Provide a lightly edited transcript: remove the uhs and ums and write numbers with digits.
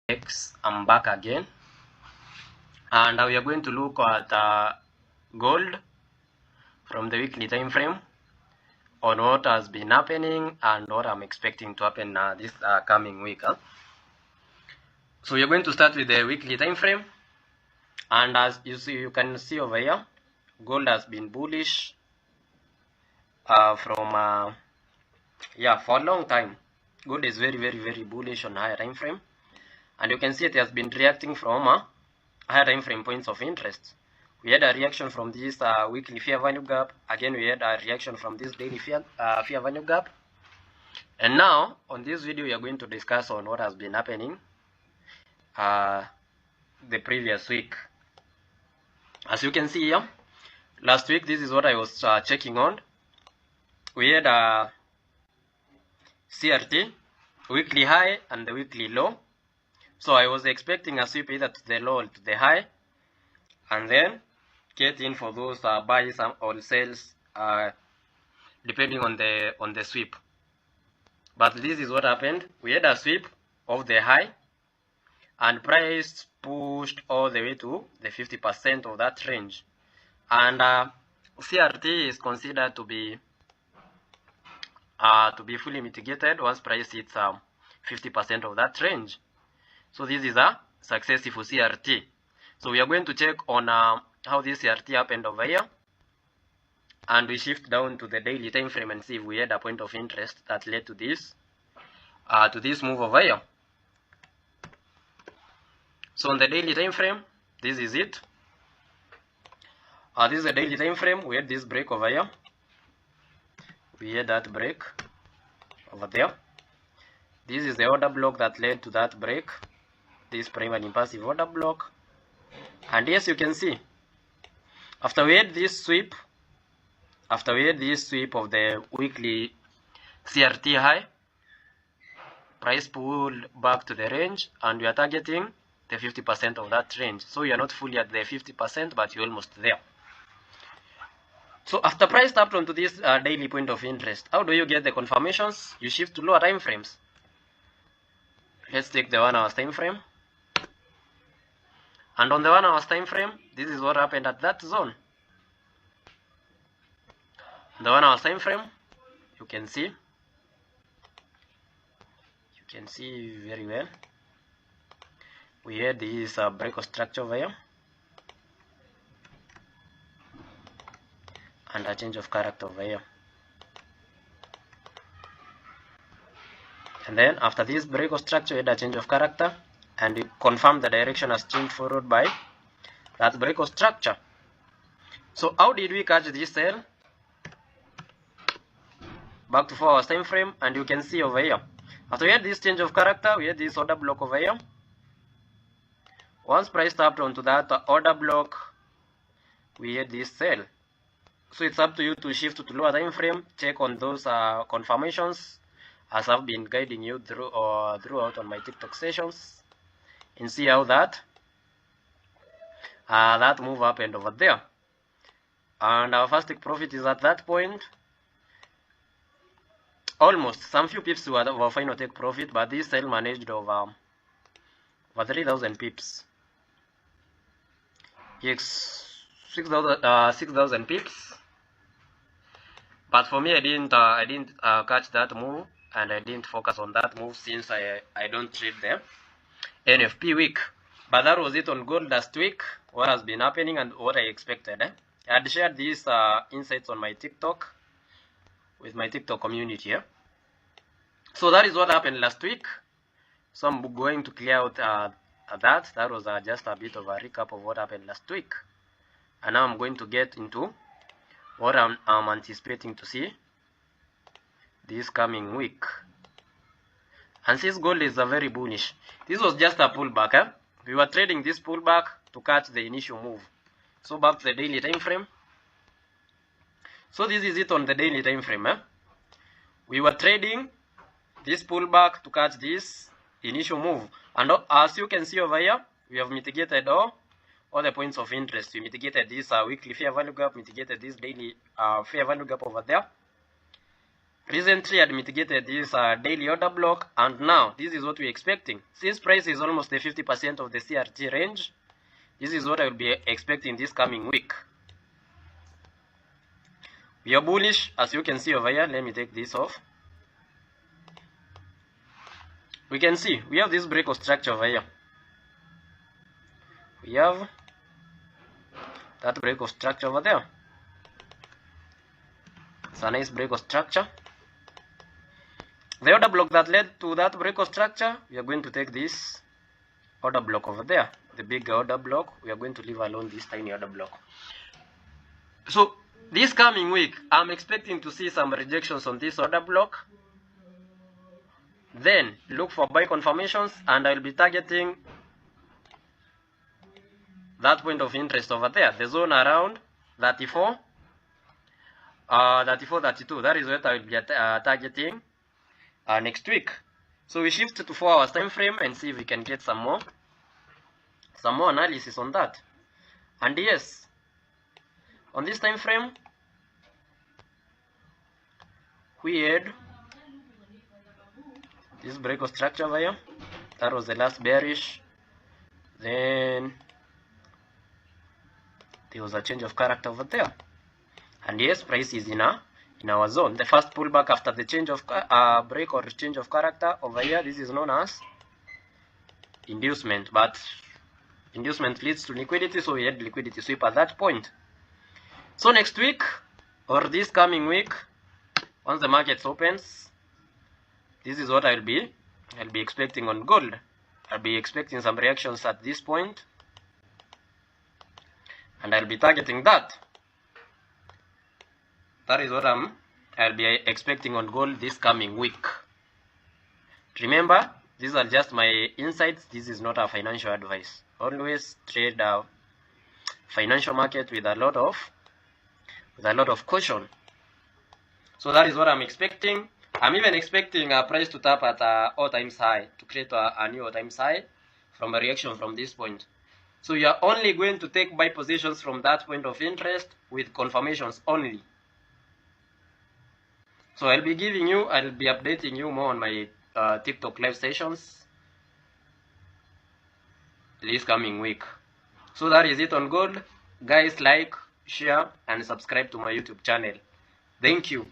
I'm back again, and we are going to look at gold from the weekly time frame on what has been happening and what I'm expecting to happen this coming week. So we are going to start with the weekly time frame, and as you can see over here, gold has been bullish for a long time. Gold is very bullish on higher time frame, and you can see it has been reacting from higher time frame points of interest. We had a reaction from this weekly fair value gap. Again, we had a reaction from this daily fair value gap. And now, on this video, we are going to discuss on what has been happening the previous week. As you can see here, last week, this is what I was checking on. We had a CRT, weekly high and the weekly low. So I was expecting a sweep either to the low or to the high, and then get in for those buys or sells depending on the sweep. But this is what happened. We had a sweep of the high, and price pushed all the way to the 50% of that range. And CRT is considered to be fully mitigated once price hits 50% of that range. So this is a successful CRT. So we are going to check on how this CRT happened over here, and we shift down to the daily time frame and see if we had a point of interest that led to this move over here. So on the daily time frame, this is it. This is the daily time frame. We had this break over here. We had that break over there. This is the order block that led to that break. This prime and impulsive order block. And yes, you can see, after we had this sweep of the weekly CRT high, price pulled back to the range, and we are targeting the 50% of that range. So you are not fully at the 50%, but you're almost there. So after price tapped onto this daily point of interest, how do you get the confirmations? You shift to lower time frames. Let's take the 1 hour time frame. And on the 1 hour time frame, this is what happened at that zone. The 1 hour time frame, you can see very well. We had this break of structure over here, and a change of character over here. And then after this break of structure, we had a change of character, and we confirm the direction as changed forward by that break of structure. So how did we catch this sell? Back to 4 hours time frame, and you can see over here, after we had this change of character, we had this order block over here. Once price tapped onto that order block, we had this sell. So it's up to you to shift to lower time frame, check on those confirmations, as I've been guiding you throughout on my TikTok sessions, and see how that move happened over there. And our first take profit is at that point. Almost some few pips were our final take profit, but this sale managed over 3,000 pips. Yes, 6,000 pips. But for me, I didn't catch that move, and I didn't focus on that move since I don't trade the NFP week. But that was it on gold last week. What has been happening and what I expected. I had shared these insights on my TikTok with my TikTok community here. So that is what happened last week. So I'm going to clear out that. That was just a bit of a recap of what happened last week. And now I'm going to get into what I'm anticipating to see this coming week. And since gold is very bullish, this was just a pullback. We were trading this pullback to catch the initial move. So back to the daily time frame. So this is it on the daily time frame. We were trading this pullback to catch this initial move, and as you can see over here, we have mitigated all the points of interest. We mitigated this weekly fair value gap, mitigated this daily fair value gap over there, recently had mitigated this daily order block, and now this is what we're expecting. Since price is almost the 50% of the CRT range, this is what I will be expecting this coming week. We are bullish, as you can see over here. Let me take this off. We can see we have this break of structure over here. We have that break of structure over there. It's a nice break of structure. The order block that led to that break of structure, we are going to take this order block over there, the big order block. We are going to leave alone this tiny order block. So this coming week, I'm expecting to see some rejections on this order block. Then look for buy confirmations, and I'll be targeting that point of interest over there, the zone around 34, 32. That is what I will be targeting next week. So we shift to 4 hours time frame and see if we can get some more analysis on that. And yes, on this time frame, we had this break of structure over here. That was the last bearish. Then there was a change of character over there, and yes, price is in our zone. The first pullback after the change of break or change of character over here, this is known as inducement, but inducement leads to liquidity, so we had liquidity sweep at that point. So next week or this coming week, once the market opens, this is what I'll be expecting on gold. I'll be expecting some reactions at this point, and I'll be targeting that. That is what I'll be expecting on gold this coming week. Remember, these are just my insights. This is not a financial advice. Always trade financial market with a lot of caution. So that is what I'm expecting. I'm even expecting a price to tap at all-time high, to create a new all-time high from a reaction from this point. So you are only going to take buy positions from that point of interest with confirmations only. So I'll be updating you more on my TikTok live sessions this coming week. So that is it on gold. Guys, like, share, and subscribe to my YouTube channel. Thank you.